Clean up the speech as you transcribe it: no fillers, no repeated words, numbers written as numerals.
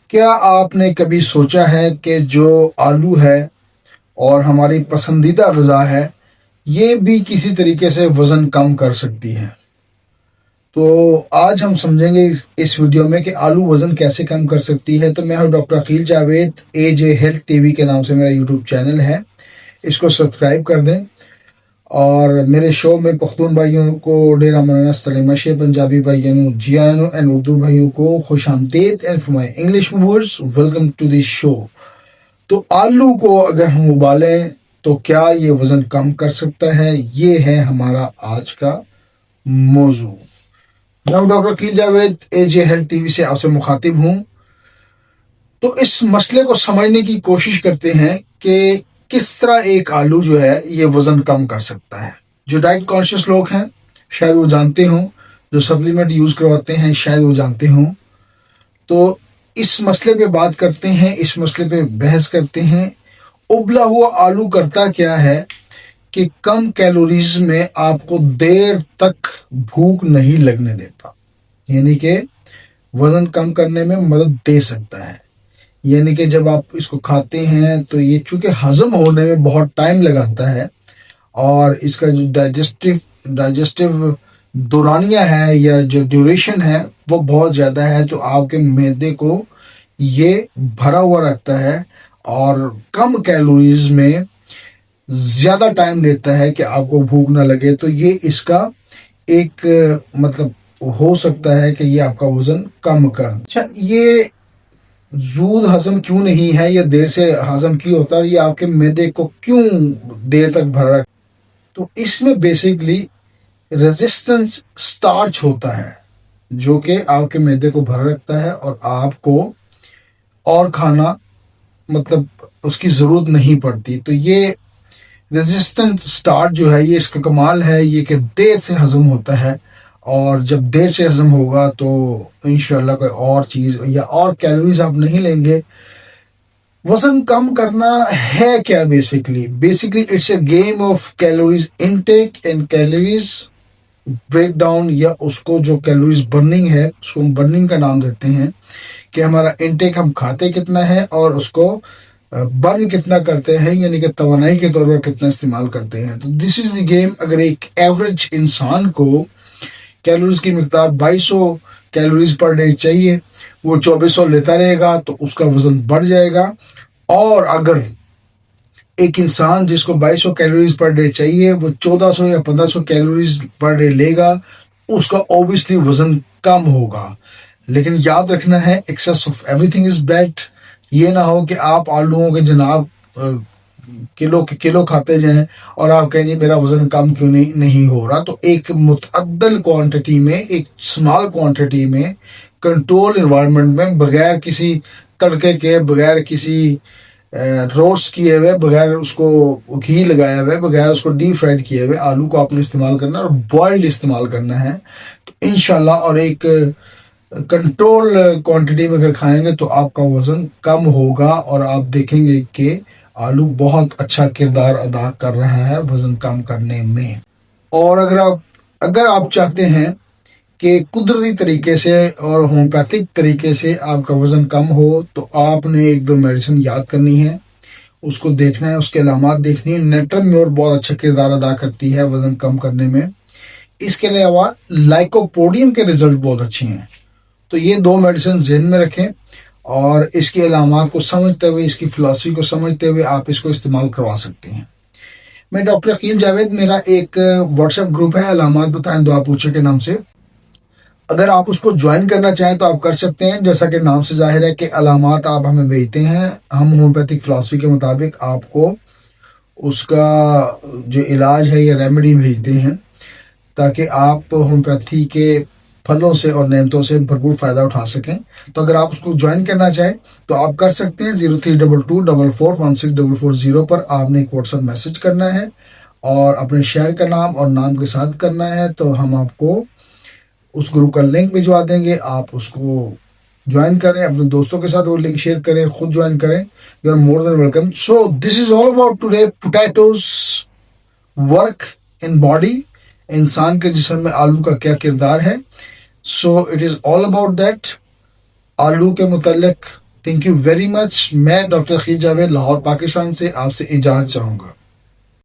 کیا آپ نے کبھی سوچا ہے کہ جو آلو ہے اور ہماری پسندیدہ غذا ہے یہ بھی کسی طریقے سے وزن کم کر سکتی ہے؟ تو آج ہم سمجھیں گے اس ویڈیو میں کہ آلو وزن کیسے کم کر سکتی ہے۔ تو میں ہوں ڈاکٹر عقیل جاوید، اے جے ہیلتھ ٹی وی کے نام سے میرا یوٹیوب چینل ہے، اس کو سبسکرائب کر دیں۔ اور میرے شو میں پختون بھائیوں کو ڈیرہ مولانا سلیمہ شیخ، پنجابی بھائیوں جی آئینو اینڈ اردو بھائیوں کو خوش آمدید، and for my English viewers welcome to the show. تو آلو کو اگر ہم ابالیں تو کیا یہ وزن کم کر سکتا ہے؟ یہ ہے ہمارا آج کا موضوع۔ میں ڈاکٹر عقیل جاوید، اے جے ہیلتھ ٹی وی سے آپ سے مخاطب ہوں۔ تو اس مسئلے کو سمجھنے کی کوشش کرتے ہیں کہ کس طرح ایک آلو جو ہے یہ وزن کم کر سکتا ہے۔ جو ڈائٹ کانشیس لوگ ہیں شاید وہ جانتے ہوں، جو سپلیمنٹ یوز کرواتے ہیں شاید وہ جانتے ہوں۔ تو اس مسئلے پہ بات کرتے ہیں، اس مسئلے پہ بحث کرتے ہیں۔ ابلا ہوا آلو کرتا کیا ہے کہ کم کیلوریز میں آپ کو دیر تک بھوک نہیں لگنے دیتا، یعنی کہ وزن کم کرنے میں مدد دے سکتا ہے۔ یعنی کہ جب آپ اس کو کھاتے ہیں تو یہ چونکہ ہضم ہونے میں بہت ٹائم لگاتا ہے اور اس کا جو ڈائجسٹو دورانیہ ہے یا جو ڈیوریشن ہے وہ بہت زیادہ ہے، تو آپ کے معدے کو یہ بھرا ہوا رکھتا ہے اور کم کیلوریز میں زیادہ ٹائم لیتا ہے کہ آپ کو بھوک نہ لگے۔ تو یہ اس کا ایک مطلب ہو سکتا ہے کہ یہ آپ کا وزن کم کر۔ اچھا، یہ زود ہضم کیوں نہیں ہے یا دیر سے ہضم کیوں ہوتا ہے، یہ آپ کے معدے کو کیوں دیر تک بھرا رکھتا ہے؟ تو اس میں بیسیکلی ریزسٹنس سٹارچ ہوتا ہے جو کہ آپ کے معدے کو بھرا رکھتا ہے اور آپ کو اور کھانا مطلب اس کی ضرورت نہیں پڑتی۔ تو یہ ریزسٹنس سٹارچ جو ہے یہ اس کا کمال ہے، یہ کہ دیر سے ہضم ہوتا ہے، اور جب دیر سے ہضم ہوگا تو انشاءاللہ کوئی اور چیز یا اور کیلوریز آپ نہیں لیں گے۔ وزن کم کرنا ہے کیا؟ Basically it's a game of calories intake and calories breakdown, یا اس کو جو کیلوریز برننگ ہے اس کو ہم برننگ کا نام دیتے ہیں کہ ہمارا انٹیک ہم کھاتے کتنا ہے اور اس کو برن کتنا کرتے ہیں، یعنی کہ توانائی کے طور پر کتنا استعمال کرتے ہیں۔ تو دس از دی گیم۔ اگر ایک ایوریج انسان کو کیلوریز کی مقدار 2200 کیلوریز پر ڈے چاہیے، وہ 2400 لیتا رہے گا تو اس کا وزن بڑھ جائے گا۔ اور اگر ایک انسان جس کو 2200 کیلوریز پر ڈے چاہیے وہ 1400 یا 1500 کیلوریز پر ڈے لے گا، اس کا اوبیسلی وزن کم ہوگا۔ لیکن یاد رکھنا ہے excess of everything is bad. یہ نہ ہو کہ آپ آلووں کے جناب کلو کھاتے جائیں اور آپ کہیں گے میرا وزن کم کیوں نہیں ہو رہا۔ تو ایک متعدل کوانٹٹی میں، ایک اسمال کوانٹٹی میں، کنٹرول انوائرمنٹ میں، بغیر کسی تڑکے کے، بغیر کسی روسٹ کیے ہوئے، بغیر اس کو گھی لگایا ہوئے، بغیر اس کو ڈیپ فرائڈ کیے ہوئے آلو کو آپ نے استعمال کرنا ہے اور بوائلڈ استعمال کرنا ہے۔ تو انشاءاللہ اور ایک کنٹرول کوانٹٹی میں اگر کھائیں گے تو آپ کا وزن کم ہوگا اور آپ دیکھیں گے کہ آلو بہت اچھا کردار ادا کر رہا ہے وزن کم کرنے میں۔ اور اگر آپ چاہتے ہیں کہ قدرتی طریقے سے اور ہومیوپیتھک طریقے سے آپ کا وزن کم ہو تو آپ نے ایک دو میڈیسن یاد کرنی ہے، اس کو دیکھنا ہے، اس کے علامات دیکھنی ہے۔ نیٹرم میور بہت اچھا کردار ادا کرتی ہے وزن کم کرنے میں۔ اس کے علاوہ لائکوپوڈیم کے رزلٹ بہت اچھے ہیں۔ تو یہ دو میڈیسن ذہن میں رکھیں اور اس کے علامات کو سمجھتے ہوئے، اس کی فلسفی کو سمجھتے ہوئے آپ اس کو استعمال کروا سکتے ہیں۔ میں ڈاکٹر عقیل جاوید، میرا ایک واٹس ایپ گروپ ہے علامات بتائیں دعا پوچھے کے نام سے۔ اگر آپ اس کو جوائن کرنا چاہیں تو آپ کر سکتے ہیں۔ جیسا کہ نام سے ظاہر ہے کہ علامات آپ ہمیں بھیجتے ہیں، ہم ہومیوپیتھک فلسفی کے مطابق آپ کو اس کا جو علاج ہے یا ریمیڈی بھیجتے ہیں تاکہ آپ ہومیوپیتھی کے پھلوں سے اور نعمتوں سے بھرپور فائدہ اٹھا سکیں۔ تو اگر آپ اس کو جوائن کرنا چاہیں تو آپ کر سکتے ہیں۔ 0322441640 پر آپ نے ایک واٹس ایپ میسج کرنا ہے اور اپنے شہر کا نام اور نام کے ساتھ کرنا ہے، تو ہم آپ کو اس گروپ کا لنک بھجوا دیں گے۔ آپ اس کو جوائن کریں، اپنے دوستوں کے ساتھ وہ لنک شیئر کریں، خود جوائن کریں۔ You are more than welcome. So this is all about today potatoes work in body, انسان کے جسم میں آلو کا کیا کردار ہے۔ So it is all about that. آلو کے متعلق تھینک یو ویری مچ. میں ڈاکٹر خیر جاوید لاہور پاکستان سے آپ سے اجازت چاہوں گا.